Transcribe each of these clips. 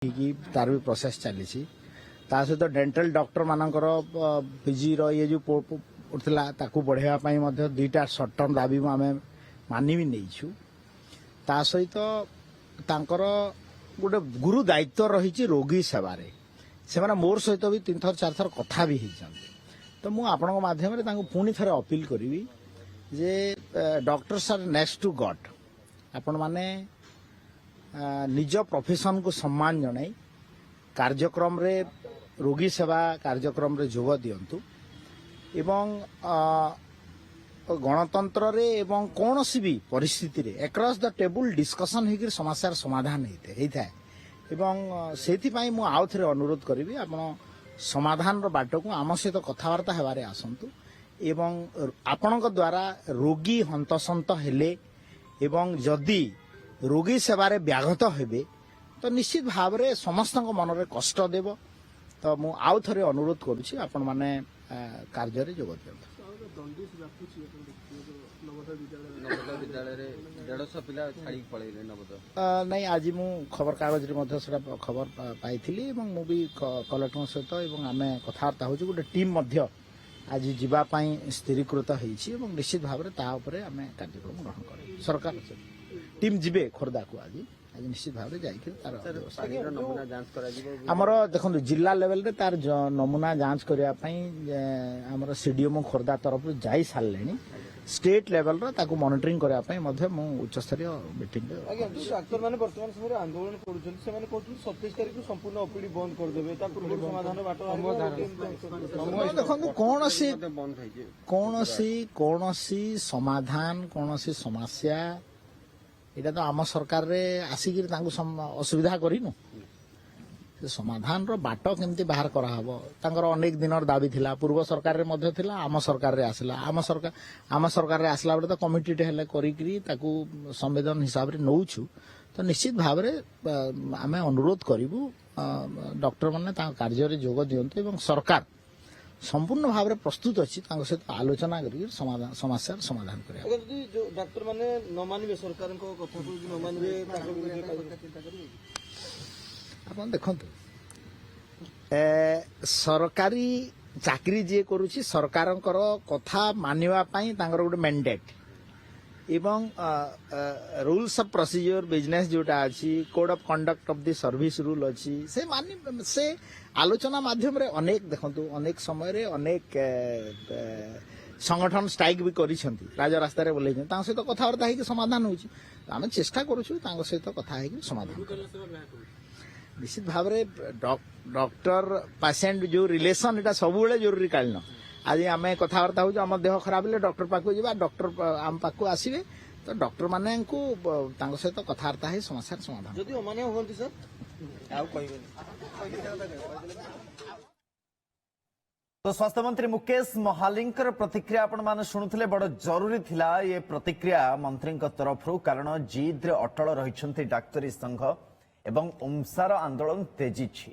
तार भी प्रोसेस चली सहित डेंटल डॉक्टर मानकर पीजी ये जो उठला ताकू बढ़ावा दुईटा सर्ट टर्म दाबी आम मानि भी नहीं ता सहित गोटे गुरु दायित्व रही रोगी सेवार से मोर सहित भी 3 थर 4 थर कथा भी होती तो मुझे आपण मध्यम पुणी थे अपील करी जे doctors are next to God आपण माने निज प्रोफेशन को सम्मान जनाई कार्यक्रम रे रोगी सेवा कार्यक्रम रे जोग दियंतु एवं गणतंत्र रे एवं कौन सी भी परिस्थिति रे अक्रॉस द टेबल डिस्कशन होकर समस्यार समाधान होता है एवं सेति पई मु आउ थरे अनुरोध करी आपण समाधान रो बाट को आम सहित कथबार्ता हेबारे आसंतु एवं आपणक द्वारा रोगी हंतसंत हेले एवं जदि रोगी सेवारे व्याघत हेबे तो निश्चित भाव में समस्त मन में कष्ट देव तो मु आउ थरे अनुरोध करुछि आपण माने कार्य रे जोग दियंतु नहीं आज मु खबर कागज रे खबर पाई एवं मु भी कलेक्टर सहित एवं आम कथबार्ता हो गोटे टीम मध्य आज जीवाई स्थिरीकृत होती निश्चित भाव में आम कार्यक्रम ग्रहण कर सरकार टीम जीवे खोर्धा को आज आज निश्चित भाव में जाकर आमर देखो जिला लेवल रे तार नमूना जांच करने आमर सीडीएमओ खोर्धा तरफ जाई सारे स्टेट लेवल रो मॉनिटरिंग करने उच्च स्तरीय मीटिंग डाक्तर माने वर्तमान समय आंदोलन करूछन से माने कहथु 27 तारिख को संपूर्ण ओपीडी बंद कर देबे ता पूर्व समाधान बाट देखो कौन सी समाधान कौन सी समस्या एटा तो आम सरकार रे आसिक असुविधा करिनु समाधान रो बाट केमती बाहर करा हबो तांकर अनेक दिनर दाबी थिला पूर्व सरकार रे मध्य थिला आम सरकार रे आसला आम सरकार रे आसला बेले तो कमिटी टे हेले करिकरी ताकू संवेदन हिसाब रे नौछु तो निश्चित भाव रे आमे अनुरोध करिवु डॉक्टर माने ता कार्य रे जोग दियंतु एवं सरकार संपूर्ण भाव में प्रस्तुत अच्छी सहित आलोचना कर समस्या समाधान कर जो डाक्तर माने न मानबे सरकार को कथा को न मानबे आप देखो सरकारी चाकरी जी करुच्ची सरकार कथा मानिबा पई तांकर गोटे मैंडेट एवं रूल्स ऑफ प्रोसीजर बिजनेस जोटा अच्छी code of conduct of the service rule अच्छी से आलोचना माध्यम रे अनेक देखंतु अनेक समय रे अनेक संगठन स्ट्राइक भी करिसेंती राज रास्ता रे बोलै तां सहित कथाबार्ता है कि समाधान होची आमे चेष्टा करूछु तां सहित कथा है कि समाधान निश्चित भाव रे डॉक्टर पेशेंट जो रिलेशन एटा सब बेले जरूरी कालीन आज आम कथबार्ता हो आम देह खराब हेल्ले डॉक्टर पाखु जा डॉक्टर आम पाखु आसवे तो डॉक्टर माने सहित कथबार्ता है समस्या समाधान जदि अमान्य होंती सर तो स्वास्थ्य मंत्री मुकेश महालिंकर प्रतिक्रिया आपण माने शुणुथिले बड़ जरूरी थिला ये प्रतिक्रिया मंत्री तरफ कारण जिद रे अटल रहिछंती डाक्तरी संघ एवं ओमसार आंदोलन तेजी छी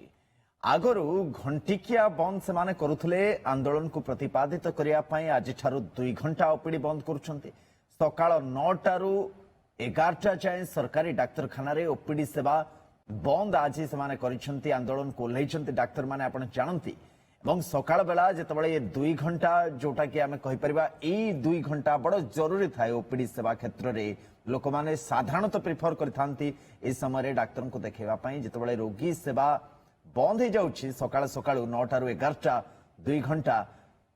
आगरू घंटिकिया बंद से माने करुथले आंदोलन को प्रतिपादित करिया पई आज ठारू 2 घंटा ओपीडी बंद करूछंती सकाळ 9टा रु 11टा जाए सरकारी डाक्तरखाना रे ओपीडी सेवा बंद आज से माने करिछंती आंदोलन को लेछंती डाक्तर माने आपण जानंती एवं सकाळ बेला जेतबळे ये 2 घंटा जोटा कि आमे कहि परिबा ए 2 घंटा बड़ जरूरी थाए ओपीडी सेवा क्षेत्र रे लोक माने साधारणतः प्रिफर करथांती ए समय डाक्तर को देखेबा पई जेतबळे रोगी सेवा बंद हो जाउछि सकाळ सकाळ 9टा रु 11टा 2 घंटा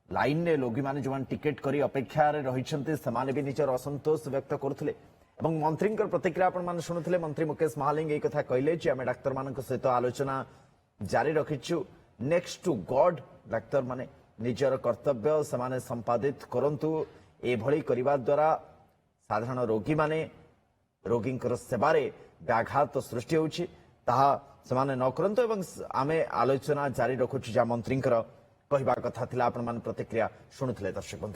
लाइन रे लोगी माने जवान टिकेट करी अपेक्षा रे रहिछंती समाने भी निजर असंतोष व्यक्त करथले एवं मंत्री प्रतिक्रिया आपण माने शुणुथले मंत्री मुकेश महालिंग ए कथा कहले जे आमे डाक्तर मानक सहित आलोचना जारी रखिछु नेक्स्ट टू गॉड डाक्तर माने निजर कर्तव्य समाने संपादित करंतु ए भଳି करिवा द्वारा साधारण रोगी माने रोगी सेवारे व्याघात सृष्टि होछि ताहा समाने न करंतु एवं आमे आलोचना जारी रखुछु जा मंत्री कहवा कथा थिला आपण मान प्रतिक्रिया शुणुथले दर्शक।